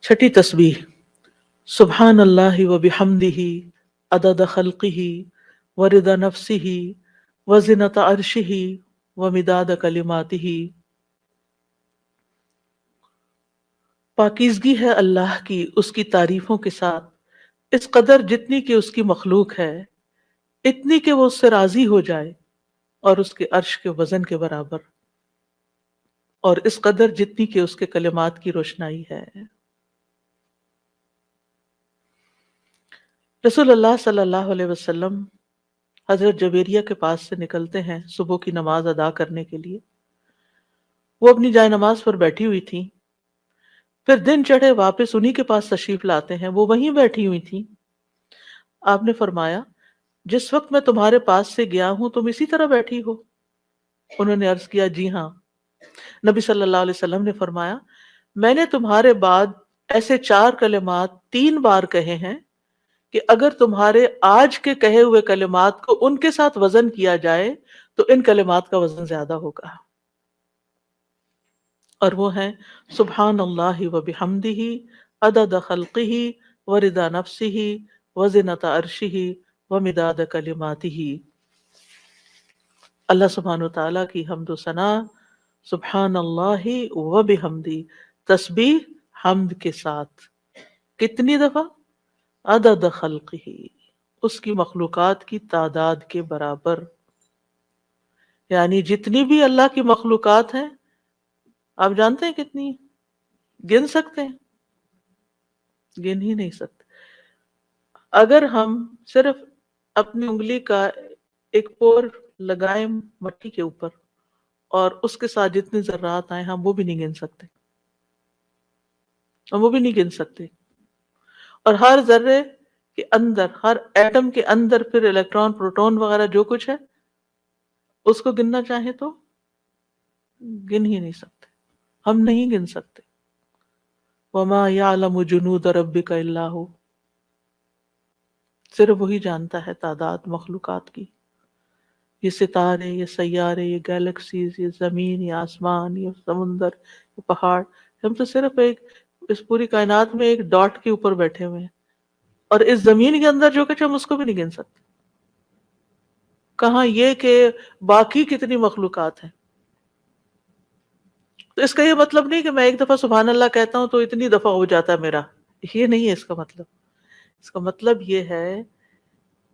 چھٹی تسبیح، سبحان اللہ و بحمدہ عدد خلقہ و رضا نفسہ و زنۃ عرشہ و مداد کلماتہ۔ پاکیزگی ہے اللہ کی اس کی تعریفوں کے ساتھ، اس قدر جتنی کہ اس کی مخلوق ہے، اتنی کہ وہ اس سے راضی ہو جائے، اور اس کے عرش کے وزن کے برابر، اور اس قدر جتنی کہ اس کے کلمات کی روشنائی ہے۔ رسول اللہ صلی اللہ علیہ وسلم حضرت جبیریہ کے پاس سے نکلتے ہیں صبح کی نماز ادا کرنے کے لیے۔ وہ اپنی جائے نماز پر بیٹھی ہوئی تھیں، پھر دن چڑھے واپس انہی کے پاس تشریف لاتے ہیں، وہ وہیں بیٹھی ہوئی تھیں۔ آپ نے فرمایا، جس وقت میں تمہارے پاس سے گیا ہوں تم اسی طرح بیٹھی ہو؟ انہوں نے عرض کیا، جی ہاں۔ نبی صلی اللہ علیہ وسلم نے فرمایا، میں نے تمہارے بعد ایسے 4 کلمات 3 بار کہے ہیں کہ اگر تمہارے آج کے کہے ہوئے کلمات کو ان کے ساتھ وزن کیا جائے تو ان کلمات کا وزن زیادہ ہوگا، اور وہ ہیں سبحان اللہ و بحمدہ عدد خلقہ و رضا نفسہ و زنۃ عرشہ و مداد کلماتہ۔ اللہ سبحانہ وتعالیٰ کی حمد و ثنا، سبحان اللہ و بحمدہ، تسبیح حمد کے ساتھ، کتنی دفعہ؟ عدد خلقہ، اس کی مخلوقات کی تعداد کے برابر، یعنی جتنی بھی اللہ کی مخلوقات ہیں، آپ جانتے ہیں کتنی؟ گن سکتے ہیں؟ گن ہی نہیں سکتے۔ اگر ہم صرف اپنی انگلی کا ایک پور لگائیں مٹی کے اوپر اور اس کے ساتھ جتنے ذرات آئے ہم وہ بھی نہیں گن سکتے، ہم وہ بھی نہیں گن سکتے۔ اور ہر ذرے کے اندر، ہر ایٹم کے اندر پھر الیکٹران، پروٹون وغیرہ جو کچھ ہے، اس کو گننا چاہیں تو گن ہی نہیں سکتے، ہم نہیں گن سکتے۔ وَمَا يَعْلَمُ جُنُودَ رَبِّكَ إِلَّا هُوَ، صرف وہی جانتا ہے تعداد مخلوقات کی، یہ ستارے، یہ سیارے، یہ گیلیکسیز، یہ زمین، یہ آسمان، یہ سمندر، یہ پہاڑ، ہم تو صرف اس پوری کائنات میں ایک ڈاٹ کے اوپر بیٹھے ہوئے ہیں، اور اس زمین کے اندر جو کچھ ہم اس کو بھی نہیں گن سکتے، کہاں یہ کہ باقی کتنی مخلوقات ہیں۔ تو اس کا یہ مطلب نہیں کہ میں ایک دفعہ سبحان اللہ کہتا ہوں تو اتنی دفعہ ہو جاتا ہے میرا، یہ نہیں ہے اس کا مطلب۔ اس کا مطلب یہ ہے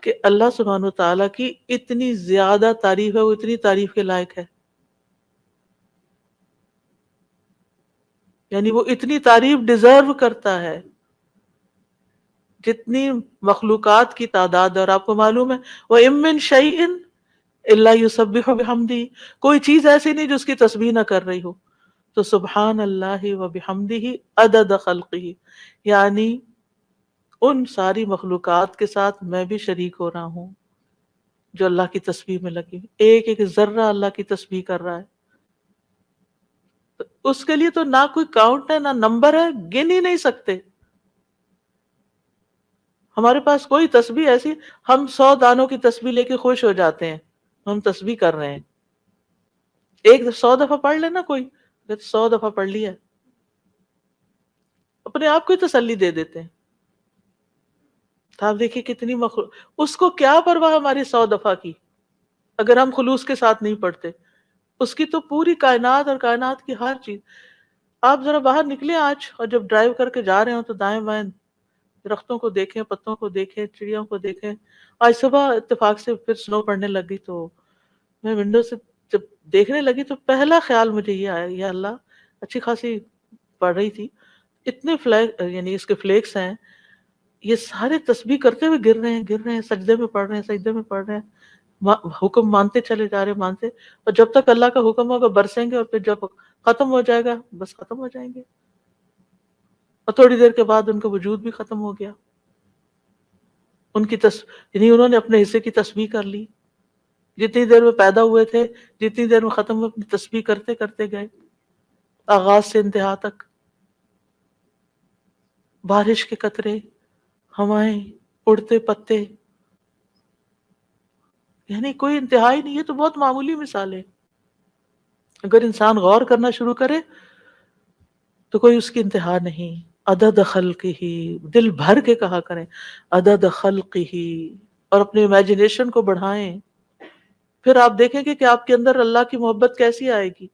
کہ اللہ سبحانہ وتعالیٰ کی اتنی زیادہ تعریف ہے، وہ اتنی تعریف کے لائق ہے، یعنی وہ اتنی تعریف ڈیزرو کرتا ہے جتنی مخلوقات کی تعداد ہے۔ اور آپ کو معلوم ہے وَإِن مِّن شَيْءٍ إِلَّا يُسَبِّحُ بِحَمْدِهِ، کوئی چیز ایسی نہیں جو اس کی تسبیح نہ کر رہی ہو۔ تو سبحان اللہ و بحمدہ عدد خلقہ، یعنی ان ساری مخلوقات کے ساتھ میں بھی شریک ہو رہا ہوں جو اللہ کی تسبیح میں لگی، ایک ایک ذرہ اللہ کی تسبیح کر رہا ہے۔ تو اس کے لیے تو نہ کوئی کاؤنٹ ہے، نہ نمبر ہے، گن ہی نہیں سکتے۔ ہمارے پاس کوئی تسبیح ایسی، ہم 100 دانوں کی تسبیح لے کے خوش ہو جاتے ہیں، ہم تسبیح کر رہے ہیں۔ ایک 100 دفعہ پڑھ لینا، کوئی 100 دفعہ پڑھ لیا، اپنے آپ کو ہی تسلی دے دیتے ہیں۔ تو آپ دیکھیے کتنی اس کو کیا پرواہ ہماری 100 دفعہ کی، اگر ہم خلوص کے ساتھ نہیں پڑھتے۔ اس کی تو پوری کائنات اور کائنات کی ہر چیز۔ آپ ذرا باہر نکلیں آج، اور جب ڈرائیو کر کے جا رہے ہوں تو دائیں بائیں درختوں کو دیکھیں، پتوں کو دیکھیں، چڑیوں کو دیکھیں۔ آج صبح اتفاق سے پھر سنو پڑنے لگی تو میں ونڈو سے جب دیکھنے لگی تو پہلا خیال مجھے یہ آیا، یا اللہ، اچھی خاصی پڑھ رہی تھی، اتنے یعنی اس کے فلیکس ہیں، یہ سارے تسبیح کرتے ہوئے گر رہے ہیں، گر رہے ہیں، سجدے میں پڑھ رہے ہیں، سجدے میں پڑھ رہے ہیں، حکم مانتے چلے جا رہے ہیں، مانتے، اور جب تک اللہ کا حکم ہوگا برسیں گے، اور پھر جب ختم ہو جائے گا بس ختم ہو جائیں گے، اور تھوڑی دیر کے بعد ان کا وجود بھی ختم ہو گیا۔ ان کی یعنی انہوں نے اپنے حصے کی تسبیح کر لی، جتنی دیر میں پیدا ہوئے تھے، جتنی دیر میں ختم ہوئے، اپنی تسبیح کرتے کرتے گئے، آغاز سے انتہا تک۔ بارش کے قطرے، ہوائیں، اڑتے پتے، یعنی کوئی انتہا ہی نہیں۔ یہ تو بہت معمولی مثال ہے، اگر انسان غور کرنا شروع کرے تو کوئی اس کی انتہا نہیں۔ عدد خلقہ، دل بھر کے کہا کریں عدد خلقہ، اور اپنے امیجنیشن کو بڑھائیں. پھر آپ دیکھیں گے کہ آپ کے اندر اللہ کی محبت کیسی آئے گی.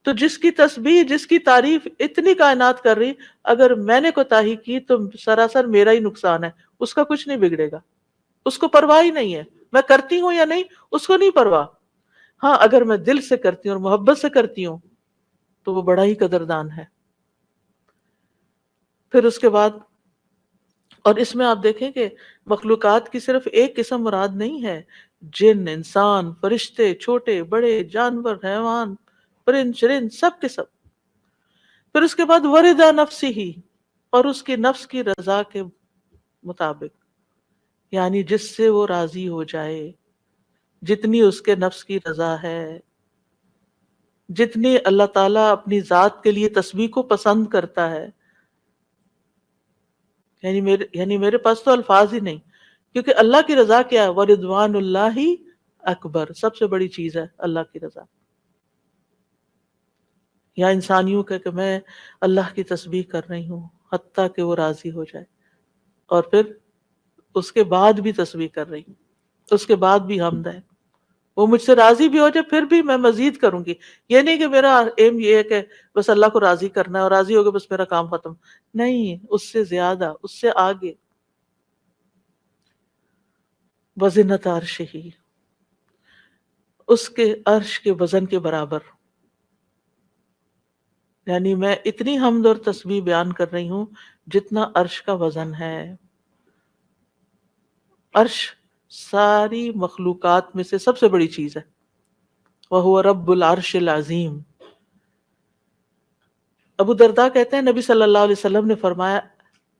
تو جس کی تسبیح، جس کی تعریف اتنی کائنات کر رہی، اگر میں نے کوتاہی کی تو سراسر میرا ہی نقصان ہے، اس کا کچھ نہیں بگڑے گا. اس کو پرواہ ہی نہیں ہے میں کرتی ہوں یا نہیں، اس کو نہیں پرواہ. ہاں اگر میں دل سے کرتی ہوں اور محبت سے کرتی ہوں تو وہ بڑا ہی قدردان ہے. پھر اس کے بعد، اور اس میں آپ دیکھیں کہ مخلوقات کی صرف ایک قسم مراد نہیں ہے، جن، انسان، فرشتے، چھوٹے بڑے، جانور، حیوان، پرند چرند، سب کے سب. پھر اس کے بعد وردا نفسی ہی، اور اس کی نفس کی رضا کے مطابق، یعنی جس سے وہ راضی ہو جائے، جتنی اس کے نفس کی رضا ہے، جتنی اللہ تعالیٰ اپنی ذات کے لیے تسبیح کو پسند کرتا ہے. یعنی میرے پاس تو الفاظ ہی نہیں، کیونکہ اللہ کی رضا کیا ہے؟ وَرِضْوَانُ اللَّهِ اکبر، سب سے بڑی چیز ہے اللہ کی رضا. یا انسانیوں کہ میں اللہ کی تسبیح کر رہی ہوں حتیٰ کہ وہ راضی ہو جائے، اور پھر اس کے بعد بھی تسبیح کر رہی ہوں، اس کے بعد بھی حمد ہے، وہ مجھ سے راضی بھی ہو جائے پھر بھی میں مزید کروں گی. یہ نہیں کہ میرا ایم یہ ہے کہ بس اللہ کو راضی کرنا ہے اور راضی ہو گئے بس میرا کام ختم. نہیں، اس سے زیادہ، اس سے آگے. وزنت عرشہ، اس کے عرش کے وزن کے برابر. یعنی میں اتنی حمد اور تسبیح بیان کر رہی ہوں جتنا عرش کا وزن ہے. عرش ساری مخلوقات میں سے سب سے بڑی چیز ہے. وَهُوَ رَبُّ الْعَرْشِ الْعَظِيمِ. ابو درداء کہتے ہیں نبی صلی اللہ علیہ وسلم نے فرمایا،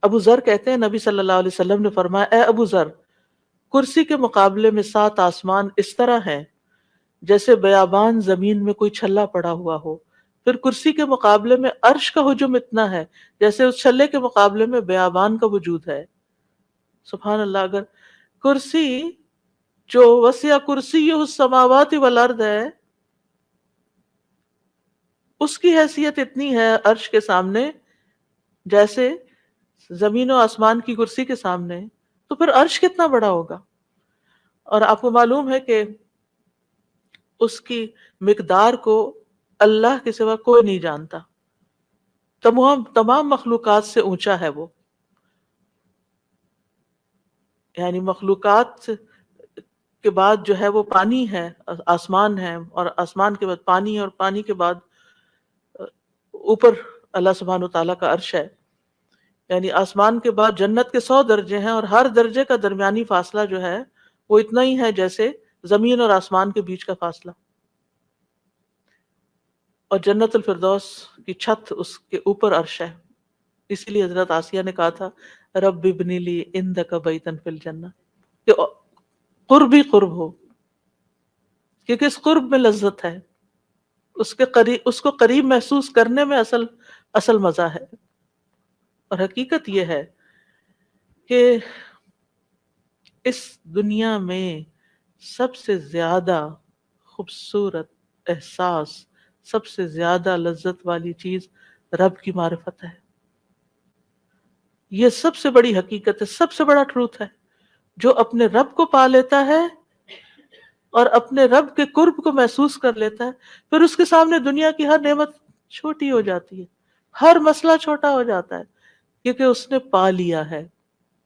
ابو ذر کہتے ہیں نبی صلی اللہ علیہ وسلم نے فرمایا، اے ابو ذر، کرسی کے مقابلے میں 7 آسمان اس طرح ہیں جیسے بیابان زمین میں کوئی چھلا پڑا ہوا ہو. پھر کرسی کے مقابلے میں عرش کا حجم اتنا ہے جیسے اس چھلے کے مقابلے میں بیابان کا وجود ہے. سبحان اللہ. اگر کرسی جو وسع کرسیہ السماوات والارض ہے، اس کی حیثیت اتنی ہے عرش کے سامنے جیسے زمین و آسمان کی کرسی کے سامنے، تو پھر عرش کتنا بڑا ہوگا. اور آپ کو معلوم ہے کہ اس کی مقدار کو اللہ کے سوا کوئی نہیں جانتا. تمام مخلوقات سے اونچا ہے وہ. یعنی مخلوقات کے بعد جو ہے وہ پانی ہے، آسمان ہے، اور آسمان کے بعد پانی ہے، اور پانی کے بعد اوپر اللہ سبحانہ وتعالیٰ کا عرش ہے. یعنی آسمان کے بعد جنت کے 100 درجے ہیں، اور ہر درجے کا درمیانی فاصلہ جو ہے وہ اتنا ہی ہے جیسے زمین اور آسمان کے بیچ کا فاصلہ. اور جنت الفردوس کی چھت اس کے اوپر عرش ہے. اسی لیے حضرت آسیہ نے کہا تھا رب ابن لی عندک بیتا فی الجنہ، کہ قرب ہی قرب ہو، کیونکہ اس قرب میں لذت ہے، اس کو قریب محسوس کرنے میں اصل مزہ ہے. اور حقیقت یہ ہے کہ اس دنیا میں سب سے زیادہ خوبصورت احساس، سب سے زیادہ لذت والی چیز رب کی معرفت ہے. یہ سب سے بڑی حقیقت ہے، سب سے بڑا ٹروتھ ہے. جو اپنے رب کو پا لیتا ہے اور اپنے رب کے قرب کو محسوس کر لیتا ہے، پھر اس کے سامنے دنیا کی ہر نعمت چھوٹی ہو جاتی ہے، ہر مسئلہ چھوٹا ہو جاتا ہے، کیونکہ اس نے پا لیا ہے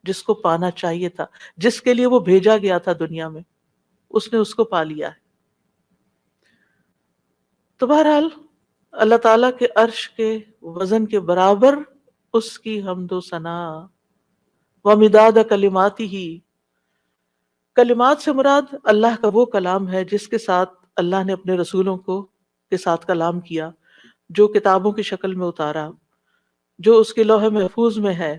جس کو پانا چاہیے تھا، جس کے لیے وہ بھیجا گیا تھا دنیا میں، اس نے اس کو پا لیا ہے. تو بہرحال اللہ تعالیٰ کے عرش کے وزن کے برابر اس کی حمد و ثنا. وَمِدَادَ کَلِمَاتِهِ، کلمات سے مراد اللہ کا وہ کلام ہے جس کے ساتھ اللہ نے اپنے رسولوں کے ساتھ کلام کیا، جو کتابوں کی شکل میں اتارا، جو اس کے لوح محفوظ میں ہے.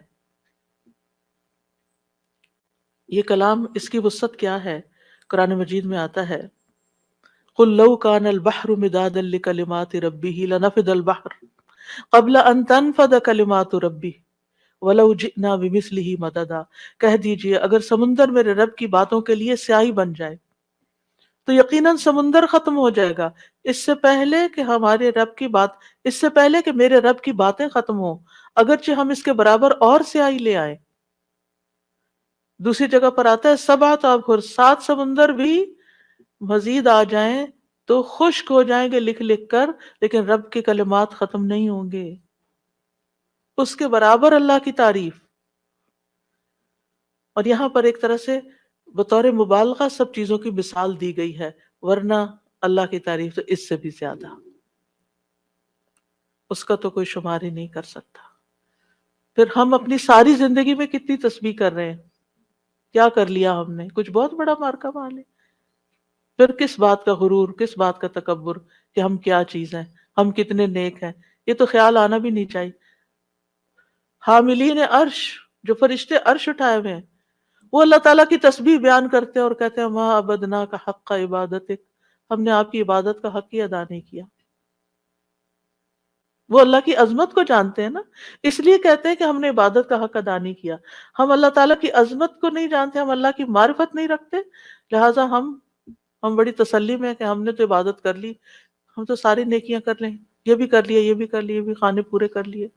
یہ کلام، اس کی وسعت کیا ہے؟ قرآن مجید میں آتا ہے قُلْ لَوْ كَانَ الْبَحْرُ مِدَادًا لِكَلِمَاتِ رَبِّهِ لَنَفِدَ الْبَحْرُ قَبْلَ أَن تَنْفَدَ كَلِمَاتُ رَبِّي وَلَوْ جِئْنَا بِمِثْلِهِ مَدَدًا. کہہ دیجئے اگر سمندر میرے رب کی باتوں کے لیے سیاہی بن جائے تو یقیناً سمندر ختم ہو جائے گا، اس سے پہلے کہ ہمارے رب کی بات، اس سے پہلے کہ میرے رب کی باتیں ختم ہوں، اگرچہ ہم اس کے برابر اور سیاہی لے آئیں۔ دوسری جگہ پر آتا ہے سبعۃ ابحر، 7 سمندر بھی مزید آ جائیں تو خشک ہو جائیں گے لکھ لکھ کر، لیکن رب کے کلمات ختم نہیں ہوں گے، اس کے برابر اللہ کی تعریف۔ اور یہاں پر ایک طرح سے بطور مبالغہ سب چیزوں کی مثال دی گئی ہے، ورنہ اللہ کی تعریف تو اس سے بھی زیادہ، اس کا تو کوئی شمار ہی نہیں کر سکتا۔ پھر ہم اپنی ساری زندگی میں کتنی تسبیح کر رہے ہیں، کیا کر لیا ہم نے؟ کچھ بہت بڑا مارکا مال ہے۔ پھر کس بات کا غرور، کس بات کا تکبر کہ ہم کیا چیز ہیں، ہم کتنے نیک ہیں، یہ تو خیال آنا بھی نہیں چاہیے۔ حاملین عرش، جو فرشتے عرش اٹھائے ہوئے ہیں، وہ اللہ تعالیٰ کی تسبیح بیان کرتے ہیں اور کہتے ہیں ما عبدنا کا حق کا عبادتک، ہم نے آپ کی عبادت کا حق ہی ادا نہیں کیا۔ وہ اللہ کی عظمت کو جانتے ہیں نا، اس لیے کہتے ہیں کہ ہم نے عبادت کا حق ادا نہیں کیا۔ ہم اللہ تعالیٰ کی عظمت کو نہیں جانتے، ہم اللہ کی معرفت نہیں رکھتے، لہٰذا ہم بڑی تسلی میں ہیں کہ ہم نے تو عبادت کر لی، ہم تو ساری نیکیاں کر لیں، یہ بھی کر لیے، یہ بھی کر لیے، یہ بھی کھانے پورے کر لیے۔